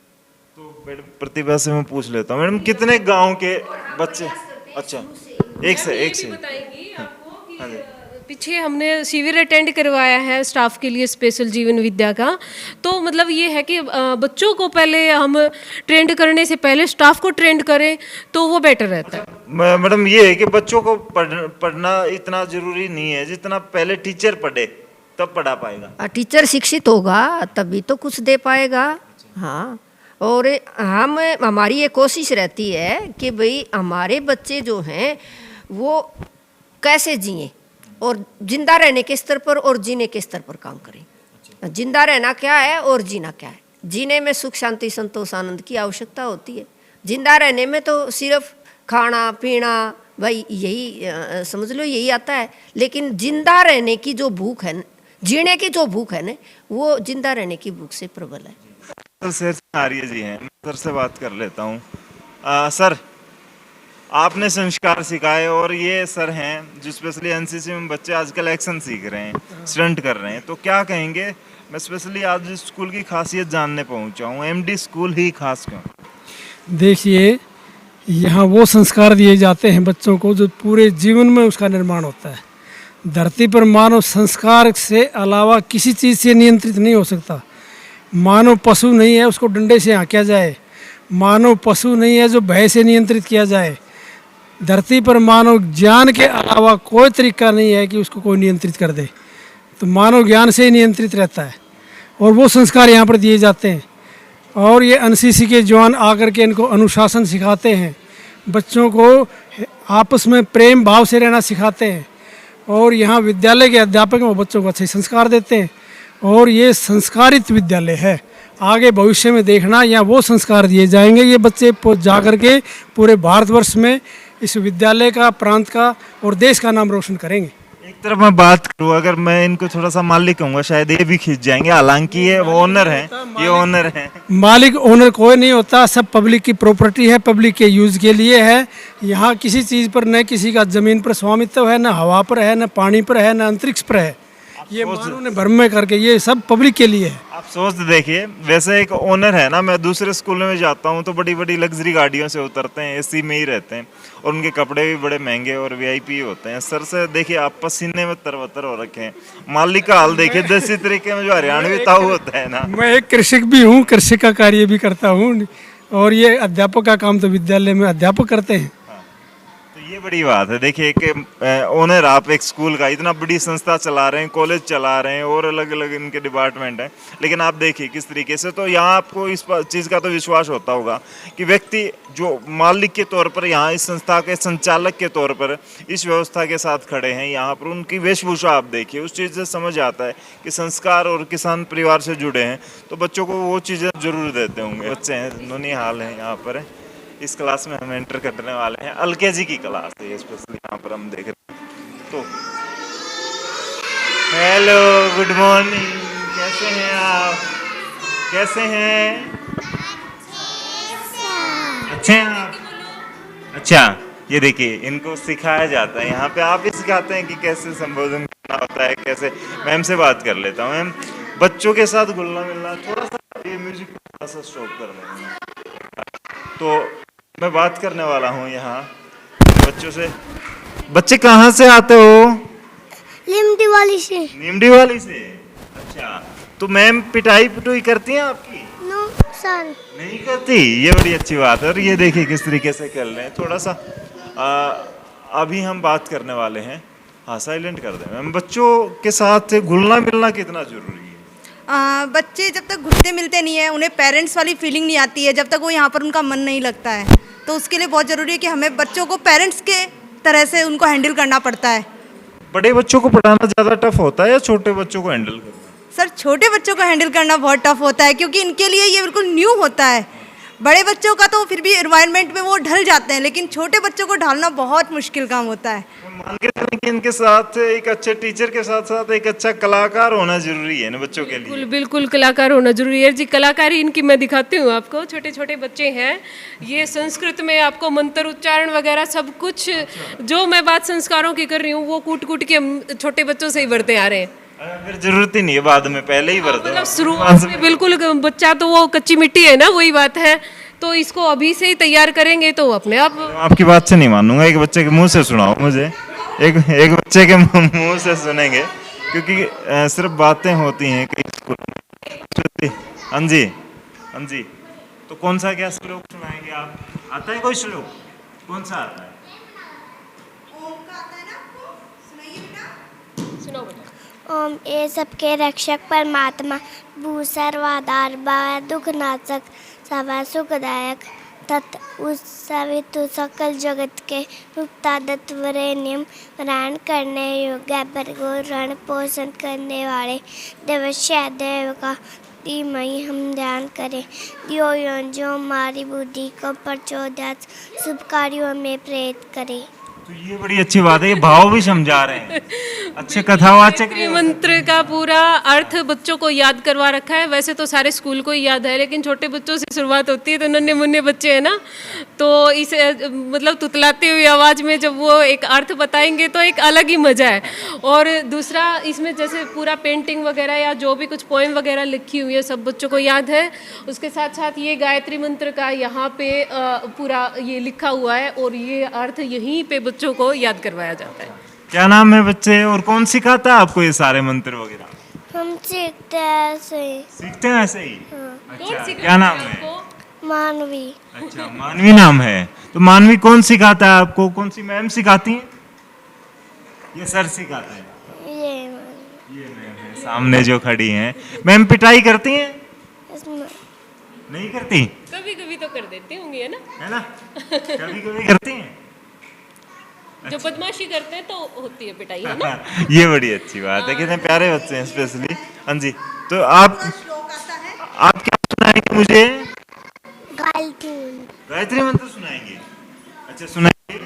तो मैडम प्रतिभा से मैं पूछ लेता हूँ, मैडम कितने गांव के बच्चे? अच्छा, एक से बताएंगी आपको कि पीछे हमने शिविर अटेंड करवाया है स्टाफ के लिए, स्पेशल जीवन विद्या का। तो मतलब ये है कि बच्चों को पहले हम ट्रेंड करने से पहले स्टाफ को ट्रेंड करें तो वो बेटर रहता है। मैडम ये है कि बच्चों को पढ़ना इतना जरूरी नहीं है जितना पहले टीचर पढ़े तब पढ़ा पाएगा। टीचर शिक्षित होगा तभी तो कुछ दे पाएगा। हाँ, और हमारी ये कोशिश रहती है कि भाई हमारे बच्चे जो हैं वो कैसे जिए, और जिंदा रहने के स्तर पर और जीने के स्तर पर काम करें। जिंदा रहना क्या है और जीना क्या है। जीने में सुख, शांति, संतोष, आनंद की आवश्यकता होती है। जिंदा रहने में तो सिर्फ खाना पीना, भाई यही समझ लो, यही आता है। लेकिन जिंदा रहने की जो भूख है, जीने की जो भूख है ना, वो जिंदा रहने की भूख से प्रबल है। सर आर्य जी हैं, सर से बात कर लेता हूँ। सर, आपने संस्कार सिखाए और ये सर हैं जो स्पेशली एनसीसी में बच्चे आजकल एक्शन सीख रहे हैं, स्टंट कर रहे हैं, तो क्या कहेंगे? मैं स्पेशली आज स्कूल की खासियत जानने पहुंचा हूँ, एमडी स्कूल ही खास क्यों? देखिए, यहाँ वो संस्कार दिए जाते हैं बच्चों को जो पूरे जीवन में उसका निर्माण होता है। धरती पर मानव संस्कार से अलावा किसी चीज़ से नियंत्रित नहीं हो सकता। मानव पशु नहीं है उसको डंडे से हाँका जाए, मानव पशु नहीं है जो भय से नियंत्रित किया जाए। धरती पर मानव ज्ञान के अलावा कोई तरीका नहीं है कि उसको कोई नियंत्रित कर दे। तो मानव ज्ञान से ही नियंत्रित रहता है, और वो संस्कार यहाँ पर दिए जाते हैं। और ये एनसीसी के जवान आकर के इनको अनुशासन सिखाते हैं, बच्चों को आपस में प्रेम भाव से रहना सिखाते हैं। और यहाँ विद्यालय के अध्यापक वो बच्चों को अच्छे संस्कार देते हैं, और ये संस्कारित विद्यालय है। आगे भविष्य में देखना यहाँ वो संस्कार दिए जाएंगे। ये बच्चे जा कर के पूरे भारतवर्ष में इस विद्यालय का, प्रांत का और देश का नाम रोशन करेंगे। एक तरफ मैं बात करूँ, अगर मैं इनको थोड़ा सा मालिक कहूँगा शायद ये भी खींच जाएंगे, हालांकि ये वो ओनर हैं, ये ओनर हैं। मालिक ओनर कोई नहीं होता, सब पब्लिक की प्रॉपर्टी है, पब्लिक के यूज़ के लिए है। यहाँ किसी चीज़ पर न किसी का ज़मीन पर स्वामित्व है, न हवा पर है, न पानी पर है, न अंतरिक्ष पर है। ये मानव ने भ्रम में करके ये सब पब्लिक के लिए है। आप सोच देखिए, वैसे एक ओनर है ना, मैं दूसरे स्कूल में जाता हूँ तो बड़ी बड़ी लग्जरी गाड़ियों से उतरते हैं, एसी में ही रहते हैं, और उनके कपड़े भी बड़े महंगे और वीआईपी होते हैं। सर से देखिए आप पसीने में तरबतर हो रखे हैं। मालिक का हाल देखिए, देसी तरीके में जो हरियाणवी ताऊ होता है ना। मैं एक कृषक भी हूँ, कृषि का कार्य भी करता हूँ, और ये अध्यापक का काम तो विद्यालय में अध्यापक करते हैं। ये बड़ी बात है। देखिए एक ओनर आप एक स्कूल का इतना बड़ी संस्था चला रहे हैं, कॉलेज चला रहे हैं और अलग अलग इनके डिपार्टमेंट हैं, लेकिन आप देखिए किस तरीके से, तो यहाँ आपको इस चीज़ का तो विश्वास होता होगा कि व्यक्ति जो मालिक के तौर पर यहाँ इस संस्था के संचालक के तौर पर इस व्यवस्था के साथ खड़े हैं, यहाँ पर उनकी वेशभूषा आप देखिए, उस चीज़ से समझ आता है कि संस्कार और किसान परिवार से जुड़े हैं, तो बच्चों को वो चीज़ें जरूर देते होंगे। बच्चे हैं, ननिहाल हैं यहाँ पर, इस क्लास में हम एंटर करने वाले हैं। एलकेजी की क्लास है ये, स्पेशली यहाँ पर हम देख रहे हैं। तो हेलो, गुड मॉर्निंग, कैसे हैं आप? कैसे हैं? अच्छे हैं आप? अच्छा, ये देखिए इनको सिखाया जाता है यहाँ पे, आप ही सिखाते हैं कि कैसे संबोधन करना होता है, कैसे। मैम से बात कर लेता हूँ। मैम, बच्चों के साथ घुलना मिलना, थोड़ा सा ये म्यूजिक थोड़ा सा स्टॉप कर देंगे। तो मैं बात करने वाला हूँ यहाँ बच्चों से। बच्चे कहाँ से आते हो? नीमडी वाली से। नीमडी वाली से, अच्छा। तो मैम पिटाई पिटुई करती हैं आपकी? नो सर, नहीं करती। ये बड़ी अच्छी बात है। और ये देखिए किस तरीके से कर रहे हैं। थोड़ा सा अभी हम बात करने वाले हैं। हाँ, साइलेंट कर दें मैम। बच्चों के साथ घुलना मिलना कितना जरूरी है? बच्चे जब तक घुलते मिलते नहीं है, उन्हें पेरेंट्स वाली फीलिंग नहीं आती है, जब तक वो यहाँ पर उनका मन नहीं लगता है। तो उसके लिए बहुत ज़रूरी है कि हमें बच्चों को पेरेंट्स के तरह से उनको हैंडल करना पड़ता है। बड़े बच्चों को पढ़ाना ज़्यादा टफ होता है या छोटे बच्चों को हैंडल करना? सर, छोटे बच्चों को हैंडल करना बहुत टफ होता है, क्योंकि इनके लिए ये बिल्कुल न्यू होता है। बड़े बच्चों का तो फिर भी एनवायरनमेंट में वो ढल जाते हैं, लेकिन छोटे बच्चों को ढालना बहुत मुश्किल काम होता है। मान के चलें कि इनके साथ एक अच्छे टीचर के साथ साथ एक अच्छा कलाकार होना जरूरी है ना बच्चों के लिए? बिल्कुल बिल्कुल, कलाकार होना जरूरी है जी। कलाकारी इनकी मैं दिखाती हूँ आपको। छोटे छोटे बच्चे हैं, ये संस्कृत में आपको मंत्र उच्चारण वगैरह सब कुछ, जो मैं बात संस्कारों की कर रही हूँ वो कूट कूट के छोटे बच्चों से ही बढ़ते आ रहे हैं। फिर जरूरत ही नहीं है बाद में, पहले ही बढ़ दो। मतलब शुरुआत में बिल्कुल बच्चा तो वो कच्ची मिट्टी है ना, वही बात है। तो इसको अभी से ही तैयार करेंगे तो अपने आप। आपकी बात से नहीं मानूंगा, एक बच्चे के मुंह से सुनाओ मुझे। एक बच्चे के मुंह से सुनेंगे, क्योंकि सिर्फ बातें होती हैं कई स्कूल में। हाँ जी, हाँ जी। तो कौन सा क्या श्लोक सुनाएंगे आप? आता है कोई श्लोक? कौन सा आता है? ओम ए सबके रक्षक परमात्मा, भू सर्वाधार भव दुख नाशक सभा सुखदायक, तत् उस सवितु सकल जगत के मुक्तादत्त वरेण्यम, वरान करने योग्य भर्गो रण पोषण करने वाले देवस्य देव का धीमहि हम ध्यान करें। यो योन जो हमारी बुद्धि को प्रचोदयात शुभ कार्यों में प्रेरित करे। तो ये बड़ी अच्छी बात है, ये भाव भी समझा रहे हैं। अच्छे कथावाचक। मंत्र का पूरा अर्थ बच्चों को याद करवा रखा है। वैसे तो सारे स्कूल को ही याद है, लेकिन छोटे बच्चों से शुरुआत होती है। तो नन्हे मुन्ने बच्चे हैं ना, तो इसे मतलब तुतलाते हुए आवाज़ में जब वो एक अर्थ बताएंगे तो एक अलग ही मज़ा है। और दूसरा, इसमें जैसे पूरा पेंटिंग वगैरह या जो भी कुछ पोएम वगैरह लिखी हुई है सब बच्चों को याद है। उसके साथ साथ ये गायत्री मंत्र का यहाँ पे पूरा ये लिखा हुआ है, और ये अर्थ यहीं पे बच्चों को याद करवाया जाता है। क्या नाम है बच्चे, और कौन सिखाता है आपको ये सारे मंत्र वगैरह? हम सीखते हैं ऐसे ही। सीखते हैं ऐसे ही? हाँ। अच्छा, क्या नाम है? मानवी। अच्छा, मानवी नाम है। तो मानवी कौन सिखाता है आपको? कौन सी मैम सिखाती हैं? ये सर सिखाते हैं? ये मैम है सामने जो खड़ी हैं। मैम पिटाई करती हैं? नहीं करती? कभी कभी तो कर देती होंगी, है ना? कभी कभी करती हैं। जो बदमाशी करते हैं तो होती है पिटाई, है ना? ये बड़ी अच्छी बात है, कितने प्यारे बच्चे हैं स्पेशली। हाँ जी, तो आप क्या सुनाएंगे मुझे? गायत्री मंत्र सुनाएंगे? अच्छा, सुनाइए।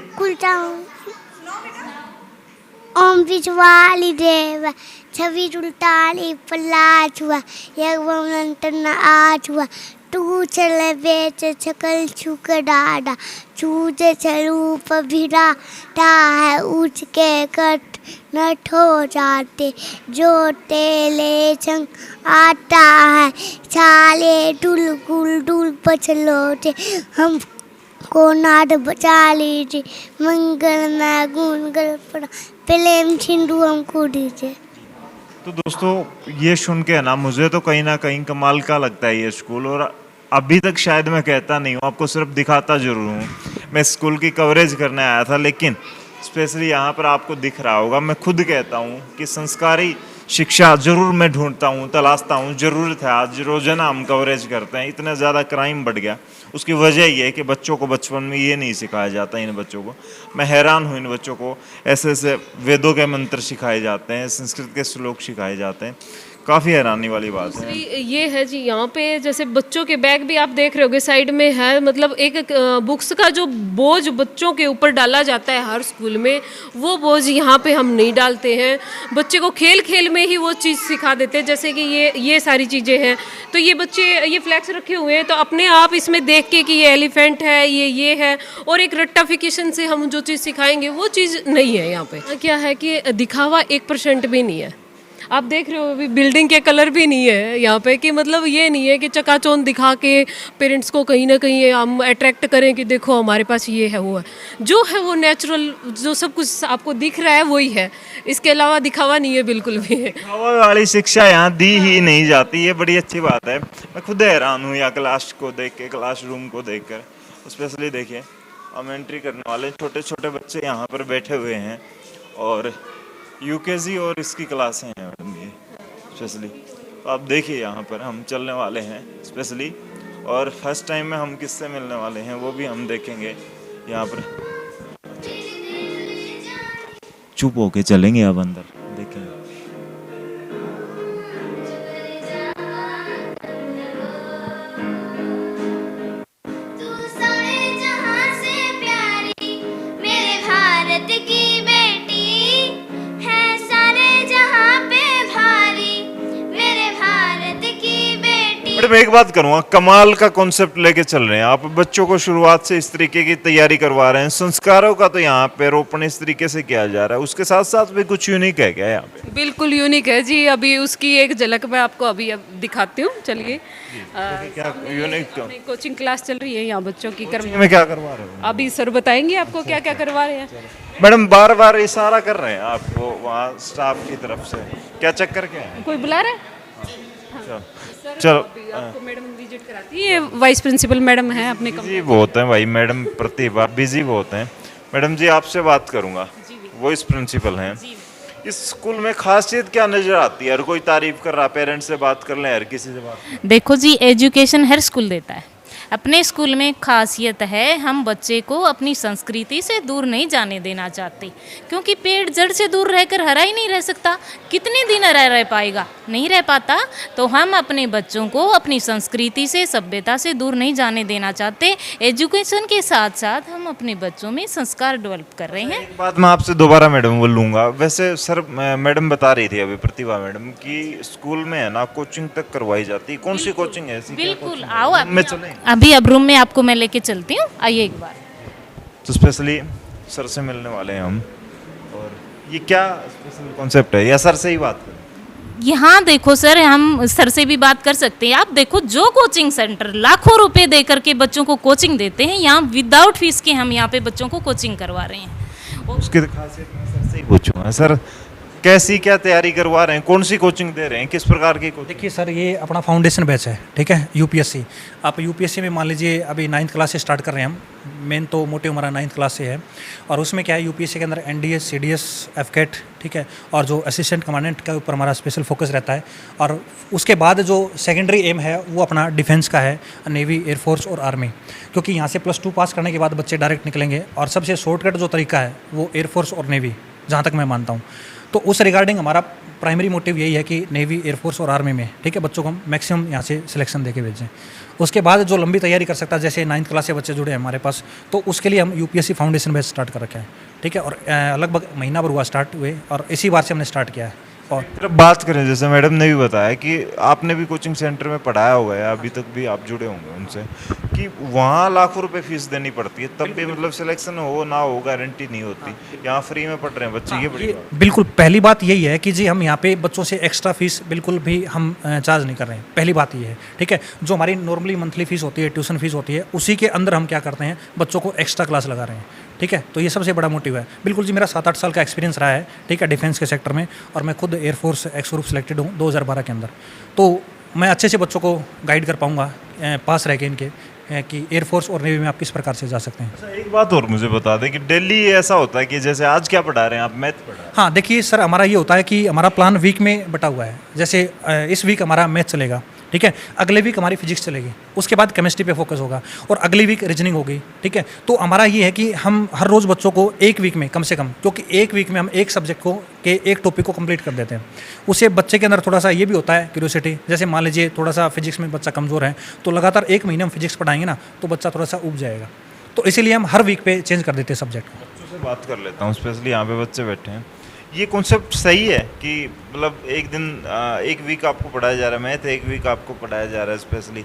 ओम विश्वाली देव छवि उल्टाली पलाच हुआ, यज्ञ आज हुआ, तू चल बेच छकल छुक डाडा, छूज छरूप भिड़ाटा है, उच के कट नठ हो जाते, जो तेले चंग आता है, छाले डुल गुल डुल पछलोटे, हम को नाद बचा लीजिए, मंगल में गुण गल प्रेम सिंधु हमको दीजिए। तो दोस्तों, ये सुन के ना मुझे तो कहीं ना कहीं कमाल का लगता है ये स्कूल। और अभी तक शायद मैं कहता नहीं हूँ, आपको सिर्फ दिखाता जरूर हूँ। मैं स्कूल की कवरेज करने आया था, लेकिन स्पेशली यहाँ पर आपको दिख रहा होगा, मैं खुद कहता हूँ कि संस्कारी शिक्षा जरूर मैं ढूंढता हूँ, तलाशता हूँ, ज़रूरत है। आज रोज़ाना हम कवरेज करते हैं, इतना ज़्यादा क्राइम बढ़ गया। उसकी वजह ये है कि बच्चों को बचपन में ये नहीं सिखाया जाता। इन बच्चों को मैं हैरान हूँ, इन बच्चों को ऐसे ऐसे वेदों के मंत्र सिखाए जाते हैं, संस्कृत के श्लोक सिखाए जाते हैं। काफ़ी हैरानी वाली बात है। ये है जी, यहाँ पे जैसे बच्चों के बैग भी आप देख रहे होगे साइड में है, मतलब एक बुक्स का जो बोझ बच्चों के ऊपर डाला जाता है हर स्कूल में, वो बोझ यहाँ पे हम नहीं डालते हैं। बच्चे को खेल खेल में ही वो चीज़ सिखा देते हैं, जैसे कि ये सारी चीज़ें हैं। तो ये बच्चे ये फ्लैक्स रखे हुए हैं, तो अपने आप इसमें देख के कि ये एलिफेंट है, ये है, और एक रट्टाफिकेशन से हम जो चीज़ सिखाएंगे वो चीज़ नहीं है। यहाँ पे क्या है कि दिखावा 1% भी नहीं है। आप देख रहे हो अभी बिल्डिंग के कलर भी नहीं है यहाँ पे, कि मतलब ये नहीं है कि चकाचौंध दिखा के पेरेंट्स को कहीं ना कहीं हम अट्रैक्ट करें कि देखो हमारे पास ये है, वो है। जो है वो नेचुरल, जो सब कुछ आपको दिख रहा है वही है, इसके अलावा दिखावा नहीं है बिल्कुल भी। दिखावा वाली शिक्षा यहाँ दी ही नहीं जाती, ये बड़ी अच्छी बात है। मैं खुद हैरान हूँ यहाँ क्लास को देख के, क्लासरूम को देख कर। स्पेशली देखिए, हम एंट्री करने वाले छोटे छोटे बच्चे यहाँ पर बैठे हुए हैं, और यूकेजी और इसकी क्लासें हैं मैडम ये स्पेशली। तो आप देखिए यहाँ पर हम चलने वाले हैं स्पेशली, और फर्स्ट टाइम में हम किससे मिलने वाले हैं वो भी हम देखेंगे यहाँ पर। चुप होके चलेंगे अब अंदर, देखेंगे। मैडम एक बात करूँगा, कमाल का कॉन्सेप्ट लेके चल रहे हैं आप, बच्चों को शुरुआत से इस तरीके की तैयारी करवा रहे हैं। संस्कारों का तो यहाँ पे रोपण इस तरीके से किया जा रहा है, उसके साथ साथ भी कुछ यूनिक है क्या यहाँ पे? बिल्कुल यूनिक है जी, अभी उसकी एक झलक मैं आपको अभी दिखाती हूँ, चलिए। क्या यूनिक कोचिंग क्लास चल रही है यहाँ बच्चों की। में क्या करवा रहे हो? अभी सर बताएंगे आपको क्या क्या करवा रहे हैं। मैडम बार बार इशारा कर रहे हैं आपको वहाँ स्टाफ की तरफ से, क्या चक्कर क्या है? कोई बुला रहा है? चलो, आपको मैडम विजिट कराती है, वाइस प्रिंसिपल मैडम है अपने बिजी बहुत हैं भाई मैडम, प्रतिभा बिजी बहुत हैं। मैडम जी आपसे बात करूँगा, वाइस प्रिंसिपल हैं। इस स्कूल में खासियत क्या नजर आती है? हर कोई तारीफ कर रहा, पेरेंट्स से बात कर लें, हर किसी से बात। देखो जी, एजुकेशन हर स्कूल देता है। अपने स्कूल में खासियत है, हम बच्चे को अपनी संस्कृति से दूर नहीं जाने देना चाहते, क्योंकि पेड़ जड़ से दूर रहकर हरा ही नहीं रह सकता। कितने दिन हरा रह पाएगा? नहीं रह पाता। तो हम अपने बच्चों को अपनी संस्कृति से, सभ्यता से दूर नहीं जाने देना चाहते। एजुकेशन के साथ साथ हम अपने बच्चों में संस्कार डेवलप कर रहे हैं। एक बात मैं आपसे दोबारा मैडम बोलूँगा, वैसे सर मैडम बता रही थी अभी, प्रतिभा मैडम, कि स्कूल में है ना कोचिंग तक करवाई जाती है। कौन सी कोचिंग है ऐसी? बिल्कुल, आओ अभी अब रूम में आपको मैं लेके चलती हूँ, आइए एक बार। तो स्पेशली सर से मिलने वाले हैं हम, और ये क्या स्पेशल कॉन्सेप्ट है, या सर से ही बात करें? यहाँ देखो सर, हम सर से भी बात कर सकते हैं। आप देखो, जो कोचिंग सेंटर लाखों रुपए दे करके बच्चों को कोचिंग देते हैं, यहाँ विदाउट फीस के हम यहाँ पे बच्चों को कोचिंग करवा रहे हैं। उसकी खासियत मैं सर से ही पूछूंगा, सर कैसी क्या तैयारी करवा रहे हैं, कौन सी कोचिंग दे रहे हैं, किस प्रकार की कोचिंग? देखिए सर, ये अपना फाउंडेशन बैच है, ठीक है, यूपीएससी। आप यूपीएससी में मान लीजिए अभी 9th क्लास से स्टार्ट कर रहे हैं हम, मेन तो मोटिव हमारा 9th क्लास से है। और उसमें क्या है, यूपीएससी के अंदर एनडीए, सीडीएस, एफकेट, ठीक है, और जो असिस्टेंट कमांडेंट के ऊपर हमारा स्पेशल फोकस रहता है। और उसके बाद जो सेकेंडरी एम है वो अपना डिफेंस का है, नेवी, एयरफोर्स और आर्मी, क्योंकि यहाँ से +2 पास करने के बाद बच्चे डायरेक्ट निकलेंगे। और सबसे शॉर्टकट जो तरीका है वो एयरफोर्स और नेवी, जहाँ तक मैं मानता हूँ। तो उस रिगार्डिंग हमारा प्राइमरी मोटिव यही है कि नेवी, एयरफोर्स और आर्मी में, ठीक है, बच्चों को हम मैक्सिमम यहाँ से सिलेक्शन देके भेजें। उसके बाद जो लंबी तैयारी कर सकता है, जैसे 9th क्लास से बच्चे जुड़े हैं हमारे पास, तो उसके लिए हम यूपीएससी फाउंडेशन बैच स्टार्ट कर रखे हैं, ठीक है। और लगभग महीना भर हुआ स्टार्ट हुए, और इसी बार से हमने स्टार्ट किया है। और जब बात करें, जैसे मैडम ने भी बताया कि आपने भी कोचिंग सेंटर में पढ़ाया हुआ है, अभी तक भी आप जुड़े होंगे उनसे, कि वहाँ लाखों रुपए फीस देनी पड़ती है, तब भी मतलब सिलेक्शन हो ना हो गारंटी नहीं होती। यहाँ फ्री में पढ़ रहे हैं बच्चे, ये बड़ी बात। बिल्कुल, पहली बात यही है कि जी हम यहाँ पे बच्चों से एक्स्ट्रा फीस बिल्कुल भी हम चार्ज नहीं कर रहे हैं, पहली बात ये है, ठीक है। जो हमारी नॉर्मली मंथली फीस होती है, ट्यूशन फीस होती है, उसी के अंदर हम क्या करते हैं, बच्चों को एक्स्ट्रा क्लास लगा रहे हैं, ठीक है। तो ये सबसे बड़ा मोटिव है। बिल्कुल जी, मेरा 7-8 साल का एक्सपीरियंस रहा है, ठीक है, डिफेंस के सेक्टर में, और मैं खुद एयरफोर्स एक्स ग्रुप सेलेक्टेड हूँ 2012 के अंदर। तो मैं अच्छे से बच्चों को गाइड कर पाऊँगा पास रह के इनके, कि एयरफोर्स और नेवी में आप किस प्रकार से जा सकते हैं। अच्छा, एक बात और मुझे बता दें कि दिल्ली ऐसा होता है कि जैसे आज क्या पढ़ा रहे हैं आप, मैथ पढ़ा रहे हैं? हाँ देखिए सर, हमारा ये होता है कि हमारा प्लान वीक में बटा हुआ है। जैसे इस वीक हमारा मैथ चलेगा, ठीक है, अगले वीक हमारी फिजिक्स चलेगी, उसके बाद केमिस्ट्री पे फोकस होगा और अगली वीक रीजनिंग होगी, ठीक है। तो हमारा ये है कि हम हर रोज़ बच्चों को एक वीक में कम से कम, क्योंकि एक वीक में हम एक सब्जेक्ट को के एक टॉपिक को कंप्लीट कर देते हैं, उससे बच्चे के अंदर थोड़ा सा ये भी होता है क्यूरियोसिटी। जैसे मान लीजिए थोड़ा सा फिजिक्स में बच्चा कमज़ोर है, तो लगातार एक महीने हम फिजिक्स पढ़ाएंगे ना, तो बच्चा थोड़ा सा उब जाएगा। तो इसीलिए हम हर वीक पे चेंज कर देते हैं सब्जेक्ट। बच्चों से बात कर लेता हूँ, स्पेशली यहाँ पे बच्चे बैठे हैं। ये कॉन्सेप्ट सही है कि मतलब एक दिन एक वीक आपको पढ़ाया जा रहा है मैथ, एक वीक आपको पढ़ाया जा रहा है स्पेशली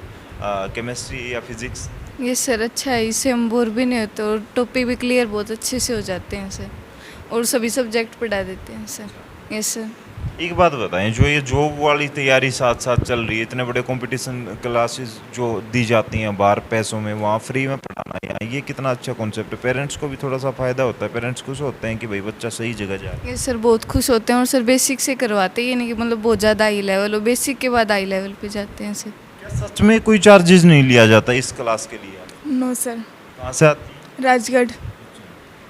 केमिस्ट्री या फिजिक्स? ये सर अच्छा है, इससे हम बोर भी नहीं होते और टॉपिक भी क्लियर बहुत अच्छे से हो जाते हैं सर, और सभी सब्जेक्ट पढ़ा देते हैं सर। Yes sir. एक बात बताएं, जो ये जॉब वाली तैयारी साथ साथ चल रही है, इतने बड़े कंपटीशन क्लासेस जो दी जाती हैं बाहर पैसों में, वहाँ फ्री में पढ़ाना, यहाँ ये कितना अच्छा कॉन्सेप्ट है। पेरेंट्स को भी थोड़ा सा फ़ायदा होता है, पेरेंट्स खुश होते हैं कि भाई बच्चा सही जगह जा रहा है। ये सर बहुत खुश होते हैं और सर बेसिक से करवाते हैं, ये नहीं कि मतलब बहुत ज़्यादा हाई लेवल हो, बेसिक के बाद हाई लेवल पे जाते हैं सर। क्या सच में कोई चार्जेस नहीं लिया जाता इस क्लास के लिए? No sir. कहाँ से आती? राजगढ़।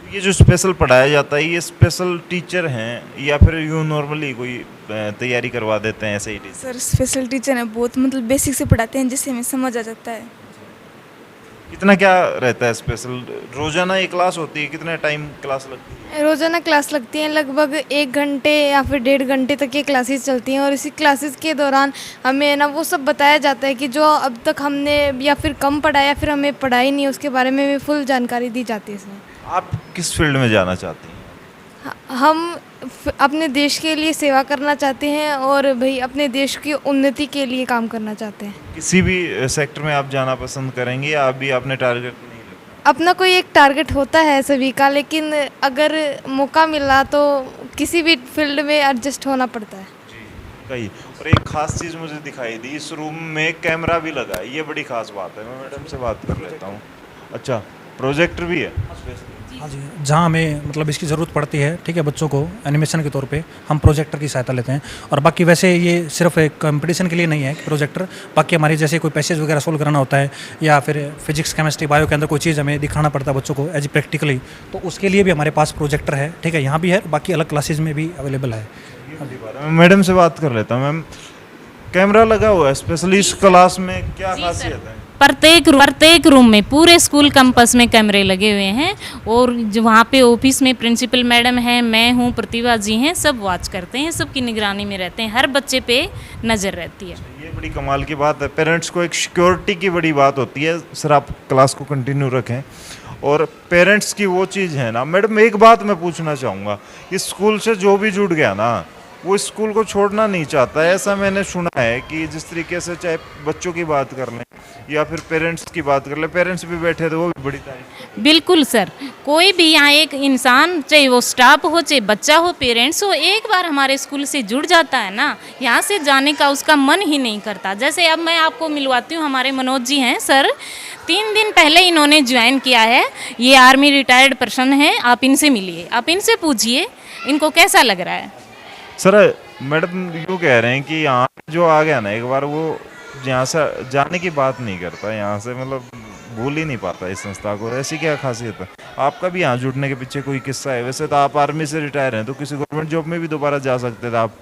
ये जो स्पेशल पढ़ाया जाता है, ये स्पेशल टीचर हैं या फिर यूँ नॉर्मली कोई तैयारी करवा देते हैं ऐसे ही टीचर? सर स्पेशल टीचर हैं, बहुत मतलब बेसिक से पढ़ाते हैं जिससे हमें समझ आ जाता है। कितना क्या रहता है स्पेशल? रोजाना एक क्लास होती है, कितना टाइम क्लास लगती है? रोज़ाना क्लास लगती हैं, लगभग 1 घंटे या फिर 1.5 घंटे तक ये क्लासेस चलती हैं, और इसी क्लासेस के दौरान हमें ना वो सब बताया जाता है कि जो अब तक हमने या फिर कम पढ़ा या फिर हमें पढ़ाई नहीं, उसके बारे में भी फुल जानकारी दी जाती है इसमें। आप किस फील्ड में जाना चाहती हैं? हम अपने देश के लिए सेवा करना चाहते हैं और भाई अपने देश की उन्नति के लिए काम करना चाहते हैं। किसी भी सेक्टर में आप जाना पसंद करेंगे या अभी आपने टारगेट नहीं रखा? अपना कोई एक टारगेट होता है सभी का, लेकिन अगर मौका मिला तो किसी भी फील्ड में एडजस्ट होना पड़ता है। कही। और एक खास चीज़ मुझे दिखाई दी, इस रूम में कैमरा भी लगा है, ये बड़ी खास बात है। मैं मैडम से बात कर लेता हूँ। अच्छा, प्रोजेक्टर भी है? हाँ जी, जहाँ हमें मतलब इसकी ज़रूरत पड़ती है, ठीक है, बच्चों को एनिमेशन के तौर पे हम प्रोजेक्टर की सहायता लेते हैं। और बाकी वैसे ये सिर्फ एक कंपटीशन के लिए नहीं है प्रोजेक्टर, बाकी हमारी जैसे कोई पैसेज वगैरह सोल्व कराना होता है या फिर फिजिक्स केमिस्ट्री बायो के अंदर कोई चीज़ हमें दिखाना पड़ता है बच्चों को एज प्रैक्टिकली, तो उसके लिए भी हमारे पास प्रोजेक्टर है, ठीक है, यहाँ भी है, बाकी अलग क्लासेज में भी अवेलेबल है। मैडम से बात कर लेता हूँ। मैम, कैमरा लगा हुआ है स्पेशली इस क्लास में, क्या खासियत है? प्रत्येक रूम में पूरे स्कूल कैंपस में कैमरे लगे हुए हैं, और जो वहाँ पे ऑफिस में प्रिंसिपल मैडम है, मैं हूँ, प्रतिभा जी हैं, सब वॉच करते हैं, सबकी निगरानी में रहते हैं, हर बच्चे पे नज़र रहती है। ये बड़ी कमाल की बात है। पेरेंट्स को एक सिक्योरिटी की बड़ी बात होती है। सर, आप क्लास को कंटिन्यू रखें। और पेरेंट्स की वो चीज़ है ना। मैडम, एक बात मैं पूछना चाहूँगा, इस स्कूल से जो भी जुड़ गया ना, वो स्कूल को छोड़ना नहीं चाहता है। ऐसा मैंने सुना है कि जिस तरीके से चाहे बच्चों की बात कर लें या फिर पेरेंट्स की बात कर लें, पेरेंट्स भी बैठे तो वो भी बड़ी तारीफ। बिल्कुल सर, कोई भी यहाँ एक इंसान, चाहे वो स्टाफ हो, चाहे बच्चा हो, पेरेंट्स हो, एक बार हमारे स्कूल से जुड़ जाता है ना, यहाँ से जाने का उसका मन ही नहीं करता। जैसे अब मैं आपको मिलवाती हूँ, हमारे मनोज जी हैं सर, 3 दिन पहले इन्होंने ज्वाइन किया है, ये आर्मी रिटायर्ड पर्सन है, आप इनसे मिलिए, आप इनसे पूछिए इनको कैसा लग रहा है। सर, मैडम यूँ कह रहे हैं कि यहाँ जो आ गया ना एक बार, वो यहाँ से जाने की बात नहीं करता, यहाँ से मतलब भूल ही नहीं पाता इस संस्था को। ऐसी क्या खासियत है? आपका भी यहाँ जुड़ने के पीछे कोई किस्सा है? वैसे तो आप आर्मी से रिटायर हैं, तो किसी गवर्नमेंट जॉब में भी दोबारा जा सकते थे आप।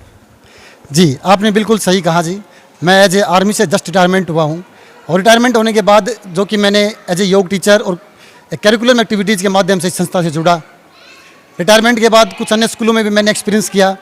जी, आपने बिल्कुल सही कहा जी। मैं एज ए आर्मी से जस्ट रिटायरमेंट हुआ हूँ, और रिटायरमेंट होने के बाद जो कि मैंने एज ए योग टीचर और करिकुलम एक्टिविटीज़ के माध्यम से इस संस्था से जुड़ा। रिटायरमेंट के बाद कुछ अन्य स्कूलों में भी मैंने एक्सपीरियंस किया,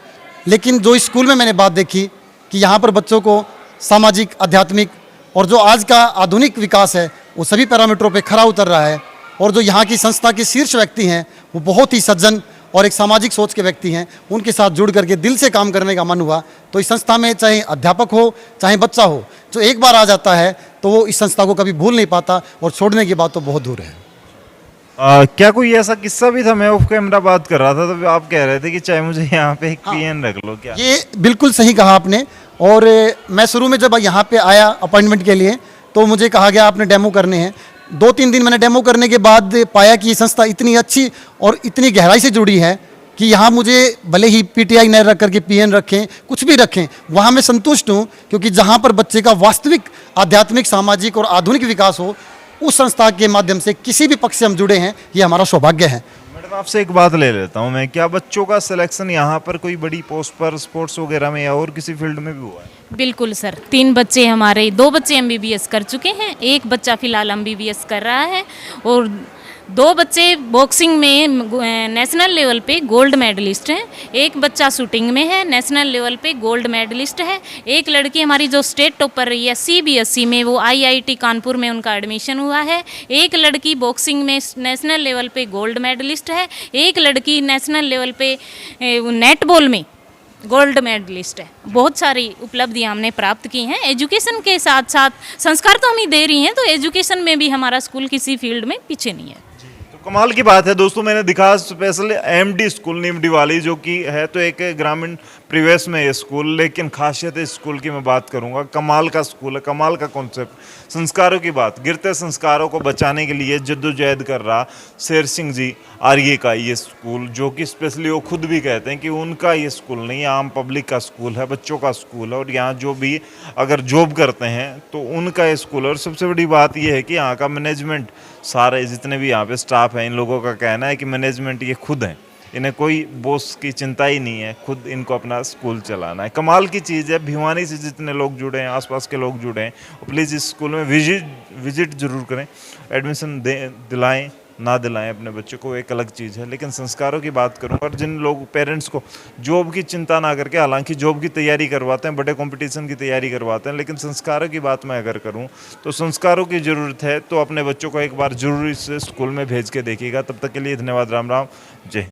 लेकिन जो स्कूल में मैंने बात देखी कि यहाँ पर बच्चों को सामाजिक, आध्यात्मिक और जो आज का आधुनिक विकास है वो सभी पैरामीटरों पे खरा उतर रहा है, और जो यहाँ की संस्था के शीर्ष व्यक्ति हैं वो बहुत ही सज्जन और एक सामाजिक सोच के व्यक्ति हैं, उनके साथ जुड़ करके दिल से काम करने का मन हुआ। तो इस संस्था में चाहे अध्यापक हो चाहे बच्चा हो, जो एक बार आ जाता है तो वो इस संस्था को कभी भूल नहीं पाता, और छोड़ने की बात तो बहुत दूर है। क्या कोई ऐसा किस्सा भी था? मैं ऑफ कैमरा बात कर रहा था तो आप कह रहे थे कि चाहे मुझे यहाँ पे एक पीएन रख लो। क्या ये बिल्कुल सही कहा आपने। और मैं शुरू में जब यहाँ पे आया अपॉइंटमेंट के लिए, तो मुझे कहा गया आपने डेमो करने हैं। 2-3 दिन मैंने डेमो करने के बाद पाया कि ये संस्था इतनी अच्छी और इतनी गहराई से जुड़ी है कि यहाँ मुझे भले ही पीटीआई न रख करके पीएन रखें, कुछ भी रखें, वहाँ मैं संतुष्ट हूँ, क्योंकि जहाँ पर बच्चे का वास्तविक आध्यात्मिक, सामाजिक और आधुनिक विकास हो, उस संस्था के माध्यम से किसी भी पक्ष से हम जुड़े हैं, ये हमारा सौभाग्य है। मैडम आपसे एक बात ले लेता हूँ मैं, क्या बच्चों का सिलेक्शन यहाँ पर कोई बड़ी पोस्ट पर स्पोर्ट्स वगैरह में या और किसी फील्ड में भी हुआ है? बिल्कुल सर, 3 बच्चे हमारे, 2 बच्चे एमबीबीएस कर चुके हैं, 1 बच्चा फिलहाल एमबीबीएस कर रहा है और 2 बच्चे बॉक्सिंग में नेशनल लेवल पे गोल्ड मेडलिस्ट हैं, 1 बच्चा शूटिंग में है, नेशनल लेवल पे गोल्ड मेडलिस्ट है, 1 लड़की हमारी जो स्टेट टॉपर रही है सीबीएसई में, वो आईआईटी कानपुर में उनका एडमिशन हुआ है, 1 लड़की बॉक्सिंग में नेशनल लेवल पे गोल्ड मेडलिस्ट है, 1 लड़की नेशनल लेवल पे नेटबॉल में गोल्ड मेडलिस्ट है। बहुत सारी उपलब्धियां हमने प्राप्त की हैं। एजुकेशन के साथ साथ संस्कार तो हम ही दे रही हैं, तो एजुकेशन में भी हमारा स्कूल किसी फील्ड में पीछे नहीं है। कमाल की बात है दोस्तों, मैंने दिखा स्पेशल एमडी स्कूल नीमडी वाली, जो कि है तो एक ग्रामीण परिवेश में ये स्कूल, लेकिन खासियत इस स्कूल की मैं बात करूंगा, कमाल का स्कूल है, कमाल का कॉन्सेप्ट। संस्कारों की बात, गिरते संस्कारों को बचाने के लिए जद्दोजहद कर रहा शेर सिंह जी आर्य का ये स्कूल, जो कि स्पेशली वो खुद भी कहते हैं कि उनका ये स्कूल नहीं है, आम पब्लिक का स्कूल है, बच्चों का स्कूल है, और यहाँ जो भी अगर जॉब करते हैं तो उनका ये स्कूल है। और सबसे बड़ी बात ये है कि यहाँ का मैनेजमेंट, सारे जितने भी यहाँ पे स्टाफ हैं, इन लोगों का कहना है कि मैनेजमेंट ये खुद हैं, इन्हें कोई बॉस की चिंता ही नहीं है, खुद इनको अपना स्कूल चलाना है। कमाल की चीज़ है। भिवानी से जितने लोग जुड़े हैं, आसपास के लोग जुड़े हैं, प्लीज़ इस स्कूल में विजिट जरूर करें, एडमिशन दिलाएं ना दिलाएं अपने बच्चों को, एक अलग चीज़ है। लेकिन संस्कारों की बात करूं, और जिन लोग पेरेंट्स को जॉब की चिंता ना करके, हालांकि जॉब की तैयारी करवाते हैं, बड़े कंपटीशन की तैयारी करवाते हैं, लेकिन संस्कारों की बात मैं अगर करूं तो संस्कारों की ज़रूरत है, तो अपने बच्चों को एक बार जरूर इस स्कूल में भेज के देखिएगा। तब तक के लिए धन्यवाद, राम राम, जय।